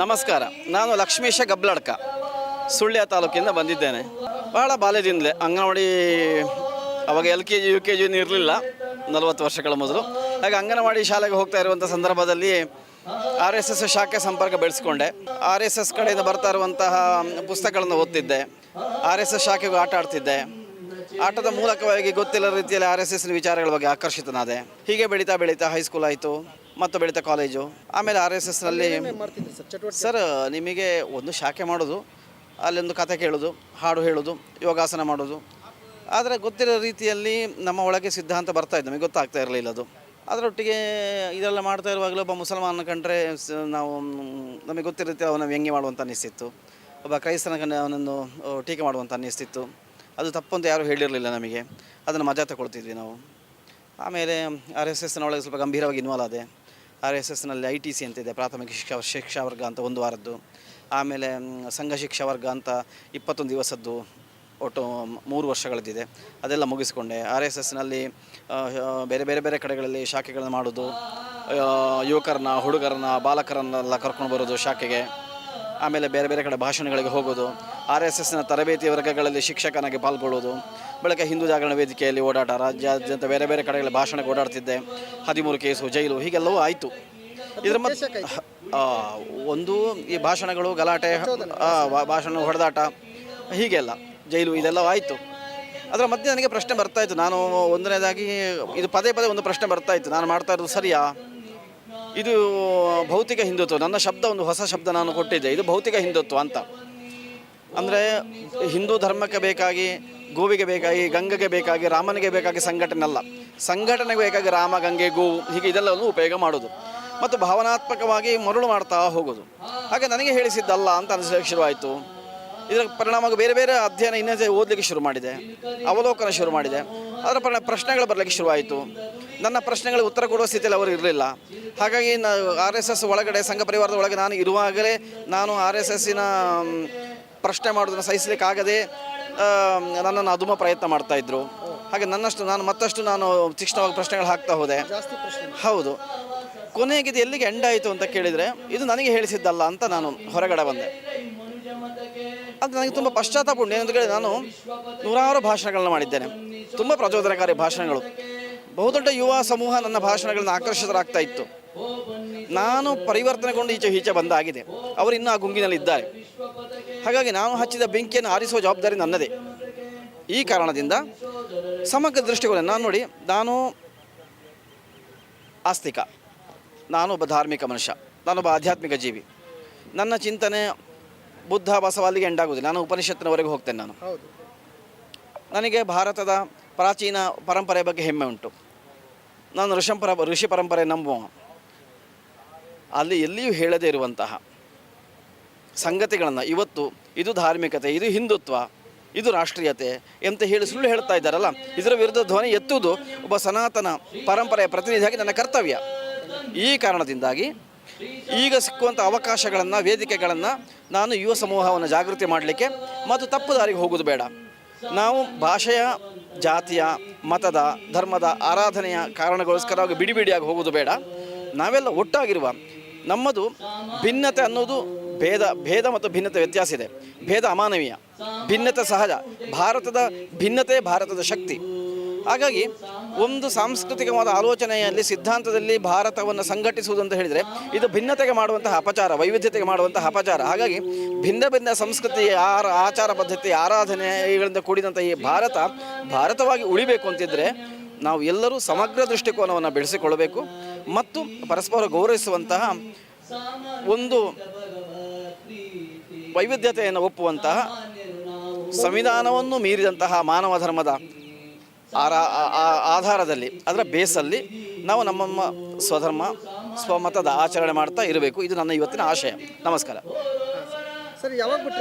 ನಮಸ್ಕಾರ. ನಾನು ಲಕ್ಷ್ಮೀಶ ಗಬ್ಲಡ್ಕ, ಸುಳ್ಯ ತಾಲೂಕಿಂದ ಬಂದಿದ್ದೇನೆ. ಬಹಳ ಬಾಲ್ಯದಿಂದಲೇ ಅಂಗನವಾಡಿ, ಅವಾಗ LKG UKG ಇರಲಿಲ್ಲ 40 ವರ್ಷಗಳ ಮೊದಲು. ಹಾಗೆ ಅಂಗನವಾಡಿ ಶಾಲೆಗೆ ಹೋಗ್ತಾ ಇರುವಂಥ ಸಂದರ್ಭದಲ್ಲಿ RSS ಶಾಖೆ ಸಂಪರ್ಕ ಬೆಳೆಸ್ಕೊಂಡೆ. RSS ಕಡೆಯಿಂದ ಬರ್ತಾ ಇರುವಂತಹ ಪುಸ್ತಕಗಳನ್ನು ಓದ್ತಿದ್ದೆ. RSS ಶಾಖೆಗೂ ಆಟ ಆಡ್ತಿದ್ದೆ. ಆಟದ ಮೂಲಕವಾಗಿ ಗೊತ್ತಿಲ್ಲ ರೀತಿಯಲ್ಲಿ RSSನ ವಿಚಾರಗಳ ಬಗ್ಗೆ ಆಕರ್ಷಿತನಾದೆ. ಹೀಗೆ ಬೆಳೀತಾ ಬೆಳೀತಾ ಹೈಸ್ಕೂಲ್ ಆಯಿತು, ಮತ್ತು ಬೆಳೀತಾ ಕಾಲೇಜು. ಆಮೇಲೆ RSSನಲ್ಲಿ ಸರ್ ನಿಮಗೆ ಒಂದು ಶಾಖೆ ಮಾಡೋದು, ಅಲ್ಲೊಂದು ಕತೆ ಕೇಳೋದು, ಹಾಡು ಹೇಳೋದು, ಯೋಗಾಸನ ಮಾಡೋದು. ಆದರೆ ಗೊತ್ತಿರೋ ರೀತಿಯಲ್ಲಿ ನಮ್ಮ ಒಳಗೆ ಸಿದ್ಧಾಂತ ಬರ್ತಾಯಿದ್ದು ನಮಗೆ ಗೊತ್ತಾಗ್ತಾ ಇರಲಿಲ್ಲ ಅದು. ಅದರೊಟ್ಟಿಗೆ ಇದೆಲ್ಲ ಮಾಡ್ತಾ ಇರುವಾಗಲೂ ಒಬ್ಬ ಮುಸಲ್ಮಾನ ಕಂಡ್ರೆ ನಾವು ನಮಗೆ ಗೊತ್ತಿರೋ ರೀತಿ ಅವನ ವ್ಯಂಗ್ಯ ಮಾಡುವಂಥ ಅನ್ನಿಸ್ತಿತ್ತು. ಒಬ್ಬ ಕ್ರೈಸ್ತನ ಕಂಡು ಅವನನ್ನು ಟೀಕೆ ಮಾಡುವಂಥ ಅನ್ನಿಸ್ತಿತ್ತು. ಅದು ತಪ್ಪು ಅಂತ ಯಾರೂ ಹೇಳಿರಲಿಲ್ಲ ನಮಗೆ, ಅದನ್ನು ಮಜಾ ತಗೊಳ್ತಿದ್ವಿ ನಾವು. ಆಮೇಲೆ RSSನ ಒಳಗೆ ಸ್ವಲ್ಪ ಗಂಭೀರವಾಗಿ ಇನ್ವಾಲ್ವ್ ಆದೆ. RSSನಲ್ಲಿ ITC ಅಂತಿದೆ, ಪ್ರಾಥಮಿಕ ಶಿಕ್ಷಾ ವರ್ಗ ಅಂತ 1 ವಾರದ್ದು. ಆಮೇಲೆ ಸಂಘ ಶಿಕ್ಷಾ ವರ್ಗ ಅಂತ 21 ದಿವಸದ್ದು, ಒಟ್ಟು 3 ವರ್ಷಗಳದ್ದಿದೆ. ಅದೆಲ್ಲ ಮುಗಿಸ್ಕೊಂಡೆ. RSSನಲ್ಲಿ ಬೇರೆ ಬೇರೆ ಬೇರೆ ಕಡೆಗಳಲ್ಲಿ ಶಾಖೆಗಳನ್ನು ಮಾಡೋದು, ಯುವಕರನ್ನ, ಹುಡುಗರನ್ನ, ಬಾಲಕರನ್ನೆಲ್ಲ ಕರ್ಕೊಂಡು ಬರೋದು ಶಾಖೆಗೆ. ಆಮೇಲೆ ಬೇರೆ ಬೇರೆ ಕಡೆ ಭಾಷಣಗಳಿಗೆ ಹೋಗೋದು, RSSನ ತರಬೇತಿ ವರ್ಗಗಳಲ್ಲಿ ಶಿಕ್ಷಕನಾಗಿ ಪಾಲ್ಗೊಳ್ಳೋದು. ಬೆಳಗ್ಗೆ ಹಿಂದೂ ಜಾಗರಣ ವೇದಿಕೆಯಲ್ಲಿ ಓಡಾಟ, ರಾಜ್ಯಾದ್ಯಂತ ಬೇರೆ ಬೇರೆ ಕಡೆಗಳಲ್ಲಿ ಭಾಷಣಕ್ಕೆ ಓಡಾಡ್ತಿದ್ದೆ. 13 ಕೇಸು, ಜೈಲು, ಹೀಗೆಲ್ಲವೂ ಆಯಿತು. ಇದರ ಒಂದು ಈ ಭಾಷಣಗಳು, ಗಲಾಟೆ, ಭಾಷಣ ಹೊಡೆದಾಟ, ಹೀಗೆಲ್ಲ ಜೈಲು, ಇದೆಲ್ಲ ಆಯಿತು. ಅದರ ಮಧ್ಯೆ ನನಗೆ ಪ್ರಶ್ನೆ ಬರ್ತಾಯಿತ್ತು. ನಾನು ಒಂದನೇದಾಗಿ ಇದು ಪದೇ ಪದೇ ಒಂದು ಪ್ರಶ್ನೆ ಬರ್ತಾಯಿತ್ತು, ನಾನು ಮಾಡ್ತಾ ಇರೋದು ಸರಿಯಾ? ಇದು ಭೌತಿಕ ಹಿಂದುತ್ವ. ನನ್ನ ಶಬ್ದ ಒಂದು ಹೊಸ ಶಬ್ದ ನಾನು ಕೊಟ್ಟಿದ್ದೆ, ಇದು ಭೌತಿಕ ಹಿಂದುತ್ವ ಅಂತ. ಅಂದರೆ ಹಿಂದೂ ಧರ್ಮಕ್ಕೆ ಬೇಕಾಗಿ, ಗೋವಿಗೆ ಬೇಕಾಗಿ, ಗಂಗೆಗೆ ಬೇಕಾಗಿ, ರಾಮನಿಗೆ ಬೇಕಾಗಿ ಸಂಘಟನೆ ಅಲ್ಲ, ಸಂಘಟನೆಗೆ ಬೇಕಾಗಿ ರಾಮ, ಗಂಗೆ, ಗೋವು, ಹೀಗೆ ಇದೆಲ್ಲವನ್ನು ಉಪಯೋಗ ಮಾಡೋದು ಮತ್ತು ಭಾವನಾತ್ಮಕವಾಗಿ ಮರುಳು ಮಾಡ್ತಾ ಹೋಗೋದು. ಹಾಗೆ ನನಗೆ ಹೇಳಿಸಿದ್ದಲ್ಲ ಅಂತ ಅನಿಸಲಿಕ್ಕೆ ಶುರುವಾಯಿತು. ಇದರ ಪರಿಣಾಮವಾಗಿ ಬೇರೆ ಬೇರೆ ಅಧ್ಯಯನ ಇನ್ನೊಂದು ಓದಲಿಕ್ಕೆ ಶುರು ಮಾಡಿದೆ, ಅವಲೋಕನ ಶುರು ಮಾಡಿದೆ. ಅದರ ಪ್ರಶ್ನೆಗಳು ಬರಲಿಕ್ಕೆ ಶುರುವಾಯಿತು. ನನ್ನ ಪ್ರಶ್ನೆಗಳಿಗೆ ಉತ್ತರ ಕೊಡುವ ಸ್ಥಿತಿಯಲ್ಲಿ ಅವರು ಇರಲಿಲ್ಲ. ಹಾಗಾಗಿ RSS ಒಳಗಡೆ, ಸಂಘ ಪರಿವಾರದ ಒಳಗೆ ನಾನು ಇರುವಾಗಲೇ ನಾನು RSSನ ಪ್ರಶ್ನೆ ಮಾಡೋದನ್ನು ಸಹಿಸಲಿಕ್ಕಾಗದೆ ನನ್ನನ್ನು ಅದುಮ ಪ್ರಯತ್ನ ಮಾಡ್ತಾಯಿದ್ರು. ಹಾಗೆ ನಾನು ಮತ್ತಷ್ಟು ತೀಕ್ಷ್ಣವಾಗಿ ಪ್ರಶ್ನೆಗಳು ಹಾಕ್ತಾ ಹೋದೆ. ಹೌದು. ಕೊನೆಗೆ ಇದು ಎಲ್ಲಿಗೆ ಎಂಡ್ ಆಯಿತು ಅಂತ ಕೇಳಿದರೆ, ಇದು ನನಗೆ ಹೇಳಿಸಿದ್ದಲ್ಲ ಅಂತ ನಾನು ಹೊರಗಡೆ ಬಂದೆ. ಅದು ನನಗೆ ತುಂಬ ಪಶ್ಚಾತ್ತಾಪ ಉಂಟು. ಏನಂತ ಕೇಳಿ, ನಾನು 100 ಭಾಷಣಗಳನ್ನ ಮಾಡಿದ್ದೇನೆ, ತುಂಬ ಪ್ರಚೋದನಕಾರಿ ಭಾಷಣಗಳು. ಬಹುದೊಡ್ಡ ಯುವ ಸಮೂಹ ನನ್ನ ಭಾಷಣಗಳನ್ನ ಆಕರ್ಷಿತರಾಗ್ತಾ ಇತ್ತು. ನಾನು ಪರಿವರ್ತನೆಗೊಂಡು ಈಚೆ ಬಂದಾಗಿದೆ, ಅವರು ಇನ್ನೂ ಆ ಗುಂಗಿನಲ್ಲಿ ಇದ್ದಾರೆ. ಹಾಗಾಗಿ ನಾನು ಹಚ್ಚಿದ ಬೆಂಕಿಯನ್ನು ಆರಿಸುವ ಜವಾಬ್ದಾರಿ ನನ್ನದೇ. ಈ ಕಾರಣದಿಂದ ಸಮಗ್ರ ದೃಷ್ಟಿಕೋನ ನಾನು ಆಸ್ತಿಕ, ನಾನೊಬ್ಬ ಧಾರ್ಮಿಕ ಮನುಷ್ಯ, ನಾನೊಬ್ಬ ಆಧ್ಯಾತ್ಮಿಕ ಜೀವಿ. ನನ್ನ ಚಿಂತನೆ ಬುದ್ಧ, ಬಸವ ಅಲ್ಲಿಗೆ ಎಂಡಾಗುವುದಿಲ್ಲ. ನಾನು ಉಪನಿಷತ್ತಿನವರೆಗೂ ಹೋಗ್ತೇನೆ. ನನಗೆ ಭಾರತದ ಪ್ರಾಚೀನ ಪರಂಪರೆಯ ಬಗ್ಗೆ ಹೆಮ್ಮೆ ಉಂಟು. ನಾನು ಋಷಿ ಪರಂಪರೆ ನಂಬುವ. ಅಲ್ಲಿ ಎಲ್ಲಿಯೂ ಹೇಳದೇ ಇರುವಂತಹ ಸಂಗತಿಗಳನ್ನು ಇವತ್ತು ಇದು ಧಾರ್ಮಿಕತೆ, ಇದು ಹಿಂದುತ್ವ, ಇದು ರಾಷ್ಟ್ರೀಯತೆ ಅಂತ ಹೇಳಿ ಸುಳ್ಳು ಹೇಳ್ತಾ ಇದ್ದಾರಲ್ಲ, ಇದರ ವಿರುದ್ಧ ಧ್ವನಿ ಎತ್ತುವುದು ಒಬ್ಬ ಸನಾತನ ಪರಂಪರೆಯ ಪ್ರತಿನಿಧಿಯಾಗಿ ನನ್ನ ಕರ್ತವ್ಯ. ಈ ಕಾರಣದಿಂದಾಗಿ ಈಗ ಸಿಕ್ಕುವಂಥ ಅವಕಾಶಗಳನ್ನು, ವೇದಿಕೆಗಳನ್ನು ನಾನು ಯುವ ಸಮೂಹವನ್ನು ಜಾಗೃತಿ ಮಾಡಲಿಕ್ಕೆ ಮತ್ತು ತಪ್ಪು ದಾರಿಗೆ ಹೋಗೋದು ಬೇಡ. ನಾವು ಭಾಷೆಯ, ಜಾತಿಯ, ಮತದ, ಧರ್ಮದ ಆರಾಧನೆಯ ಕಾರಣಗೋಸ್ಕರವಾಗಿ ಬಿಡಿಯಾಗಿ ಹೋಗೋದು ಬೇಡ. ನಾವೆಲ್ಲ ಒಟ್ಟಾಗಿರುವ, ನಮ್ಮದು ಭಿನ್ನತೆ ಅನ್ನೋದು ಭೇದ ಮತ್ತು ಭಿನ್ನತೆ ವ್ಯತ್ಯಾಸ ಇದೆ. ಭೇದ ಅಮಾನವೀಯ, ಭಿನ್ನತೆ ಸಹಜ. ಭಾರತದ ಭಿನ್ನತೆ ಭಾರತದ ಶಕ್ತಿ. ಹಾಗಾಗಿ ಒಂದು ಸಾಂಸ್ಕೃತಿಕವಾದ ಆಲೋಚನೆಯಲ್ಲಿ, ಸಿದ್ಧಾಂತದಲ್ಲಿ ಭಾರತವನ್ನು ಸಂಘಟಿಸುವುದು ಅಂತ ಹೇಳಿದರೆ ಇದು ಭಿನ್ನತೆಗೆ ಮಾಡುವಂತಹ ಅಪಚಾರ, ವೈವಿಧ್ಯತೆಗೆ ಮಾಡುವಂತಹ ಅಪಚಾರ. ಹಾಗಾಗಿ ಭಿನ್ನ ಭಿನ್ನ ಸಂಸ್ಕೃತಿ, ಆಚಾರ ಪದ್ಧತಿ, ಆರಾಧನೆಗಳಿಂದ ಕೂಡಿದಂಥ ಈ ಭಾರತವಾಗಿ ಉಳಿಬೇಕು ಅಂತಿದ್ದರೆ ನಾವು ಎಲ್ಲರೂ ಸಮಗ್ರ ದೃಷ್ಟಿಕೋನವನ್ನು ಬೆಳೆಸಿಕೊಳ್ಳಬೇಕು ಮತ್ತು ಪರಸ್ಪರ ಗೌರವಿಸುವಂತಹ, ಒಂದು ವೈವಿಧ್ಯತೆಯನ್ನು ಒಪ್ಪುವಂತಹ, ಸಂವಿಧಾನವನ್ನು ಮೀರಿದಂತಹ ಮಾನವ ಧರ್ಮದ ಆಧಾರದಲ್ಲಿ, ಅದರ ಬೇಸಲ್ಲಿ ನಾವು ನಮ್ಮ ಸ್ವಧರ್ಮ, ಸ್ವಮತದ ಆಚರಣೆ ಮಾಡ್ತಾ ಇರಬೇಕು. ಇದು ನನ್ನ ಇವತ್ತಿನ ಆಶಯ. ನಮಸ್ಕಾರ.